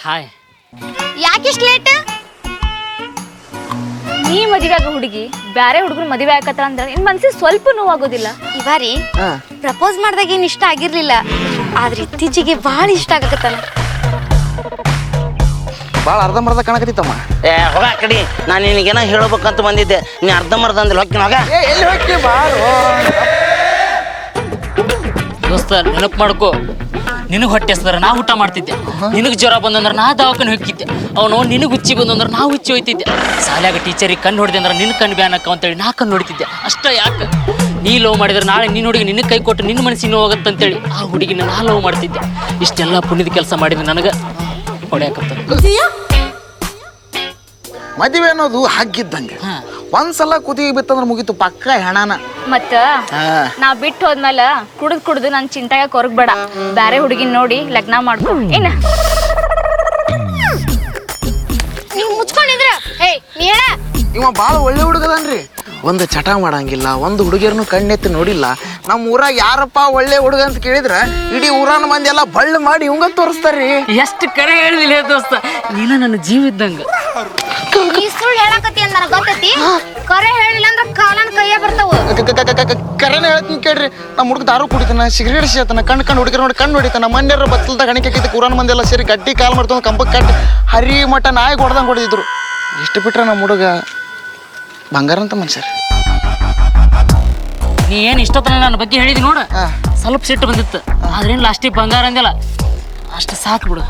Hi. ಯಾಕಿಷ್ಟು late? ನೀ ಮದುವೆ ಆಗೋ ಹುಡುಗಿ ಬ್ಯಾರೆ ಹುಡುಗರು ಮದುವೆ ಆಕತ್ತ ಅಂದ್ರೆ ನಿನ್ ಮನ್ಸಿಗೆ ಸ್ವಲ್ಪ ನೋವಾಗೋದಿಲ್ಲ? ಇವಾರಿ ಪ್ರಪೋಸ್ ಮಾಡ್ದಾಗ ಏನ್ ಇಷ್ಟ ಆಗಿರ್ಲಿಲ್ಲ, ಆದ್ರೆ ಇತ್ತೀಚೆಗೆ ಭಾಳ ಇಷ್ಟ ಆಗಕತ್ತಲ್ಲ. ಭಾಳ ಅರ್ಧಂಬರ್ಧ ಕಾಣಕತ್ತಿತ್ತಮ್ಮ. ಹೋಗ ಆ ಕಡೆ. ನಾನು ನಿನಗೇನೋ ಹೇಳ್ಬೇಕಂತ ಬಂದಿದ್ದೆ, ನೀ ಅರ್ಧಂಬರ್ಧ ಅಂದ್ರೆ ಹೋಗ್ತೀನಿ ಹೋಗ. ಎಲ್ಲಿ ಹೋಗ್ತಿ ಬಾರು. ದೋಸ್ತ ನೆನಪು ಮಾಡ್ಕೋ, ನಿನಗೆ ಹೊಟ್ಟೆ ಹಸ್ದಾರ ನಾ ಊಟ ಮಾಡ್ತಿದ್ದೆ, ನಿನಗೆ ಜ್ವರ ಬಂದಂದ್ರೆ ನಾ ದವಾಖಾನೆ ಹೋಗ್ತಿದ್ದೆ, ಅವನು ನಿನಗೆ ಹುಚ್ಚಿ ಬಂದಂದ್ರೆ ನಾ ಹುಚ್ಚಿ ಹೋಯ್ತಿದ್ದೆ, ಶಾಲ್ಯಾಗ ಟೀಚರಿಗೆ ಕಣ್ಣು ಹೊಡೆದೆ ಅಂದ್ರೆ ನಿನ್ನ ಕಣ್ಣು ಬ್ಯಾನಕ್ಕ ಅಂತೇಳಿ ನಾ ಕಣ್ಣು ಹೊಡಿತಿದ್ದೆ. ಅಷ್ಟ ಯಾಕೆ ನೀ ಲವ್ ಮಾಡಿದ್ರೆ ನಾಳೆ ನಿನ್ನ ಹುಡುಗಿ ನಿನಗೆ ಕೈ ಕೊಟ್ಟು ನಿನ್ನ ಮನಸ್ಸಿಗೆ ನೋವಾಗತ್ತಂತೇಳಿ ಆ ಹುಡುಗಿನ ನಾ ಲವ್ ಮಾಡ್ತಿದ್ದೆ. ಇಷ್ಟೆಲ್ಲ ಪುಣ್ಯದ ಕೆಲಸ ಮಾಡಿದ್ರೆ ನನಗೆ ಹೊಡೆಯಕತ್ತ. ಮದುವೆ ಅನ್ನೋದು ಹಗ್ಗಿದ್ದಂಗೆ, ಒಂದ್ಸಲ ಕುದಿಗೆ ಬಿತ್ತಂದ್ರೆ ಮುಗೀತು ಪಕ್ಕ ಹೆಣನ. ಮತ್ತ ನಾ ಬಿಟ್ಟು ಹೋದ್ಮೇಲೆ ಕುಡ್ದು ನನ್ ಚಿಂತಾಗ ಕೊರಗ್ಬೇಡ, ಬ್ಯಾರೆ ಹುಡುಗಿನ ನೋಡಿ ಲಗ್ನ ಮಾಡ್ಕೊ. ಏನ ನೀವು ಮುಚ್ಕೊಂಡಿದ್ರ ನೀ ಹೇಳ. ಇವ ಭಾಳ ಒಳ್ಳೆ ಹುಡುಗದನ್ರಿ. ಒಂದು ಚಟ ಮಾಡಂಗಿಲ್ಲ, ಒಂದು ಹುಡುಗಿಯರ್ನು ಕಣ್ಣೆತ್ತಿ ನೋಡಿಲ್ಲ. ನಮ್ಮ ಊರಾಗ ಯಾರಪ್ಪ ಒಳ್ಳೆ ಹುಡುಗ ಅಂತ ಕೇಳಿದ್ರ ಇಡೀ ಊರಾನ ಮಂದಿ ಎಲ್ಲ ಬಳ್ಳ ಮಾಡಿ ಇವಂಗ ತೋರಿಸ್ತಾರ್ರಿ. ಎಷ್ಟು ಕರೆ ಹೇಳಿದಿಲ್ಲ ದೋಸ್ತ, ನೀನು ನನ್ನ ಜೀವ ಇದ್ದಂಗ. ನೀ ಸುಳ್ಳು ಹೇಳಕತ್ತಿ ಅಂತ ನನಗೆ ಗೊತ್ತೈತಿ. ಕರೆ ಹೇಳಿಲ್ಲ ಅಂದ್ರೆ ಕಾಲನ ಕೈಯ ಬರ್ತಾವ. ಕರೆನ ಹೇಳ್ತೀನಿ ಕೇಳ್ರಿ. ನಮ್ಮ ಹುಡುಗ ದಾರು ಕುಡಿತಾನ, ಸಿಗರೇಟ್ ಸೇತಾನ, ಕಣ್ಣು ಹುಡುಗರು ನೋಡಿ ಕಣ್ಣು ಹೊಡಿತಾನ. ಮನ್ಯಾರ ಬತ್ತಲ್ದಾಗ ಗಣಿಕೆ ಹಾಕಿದ್ದಕ್ಕೆ ಊರಾನ ಮಂದಿ ಎಲ್ಲ ಸೇರಿ ಗಟ್ಟಿ ಕಾಲು ಮಾಡ್ತಾವ, ಕಂಪಕ್ಕೆ ಕಟ್ಟಿ ಹರಿ ಮಠ ನಾಯಿ ಹೊಡೆದಂಗೆ ಹೊಡೆದಿದ್ರು. ಇಷ್ಟು ಬಿಟ್ರೆ ನಮ್ಮ ಹುಡುಗ ಬಂಗಾರ ಅಂತ ಮನುಷ್ಯರು. ನೀ ಏನು ಇಷ್ಟೊತ್ತನ ನನ್ನ ಬಗ್ಗೆ ಹೇಳಿದಿ ನೋಡ, ಸ್ವಲ್ಪ ಸಿಟ್ಟು ಬಂದಿತ್ತು, ಆದ್ರೇನು ಲಾಸ್ಟಿಗೆ ಬಂಗಾರ ಅಂದಿಲ್ಲ, ಅಷ್ಟು ಸಾಕು ಬಿಡು.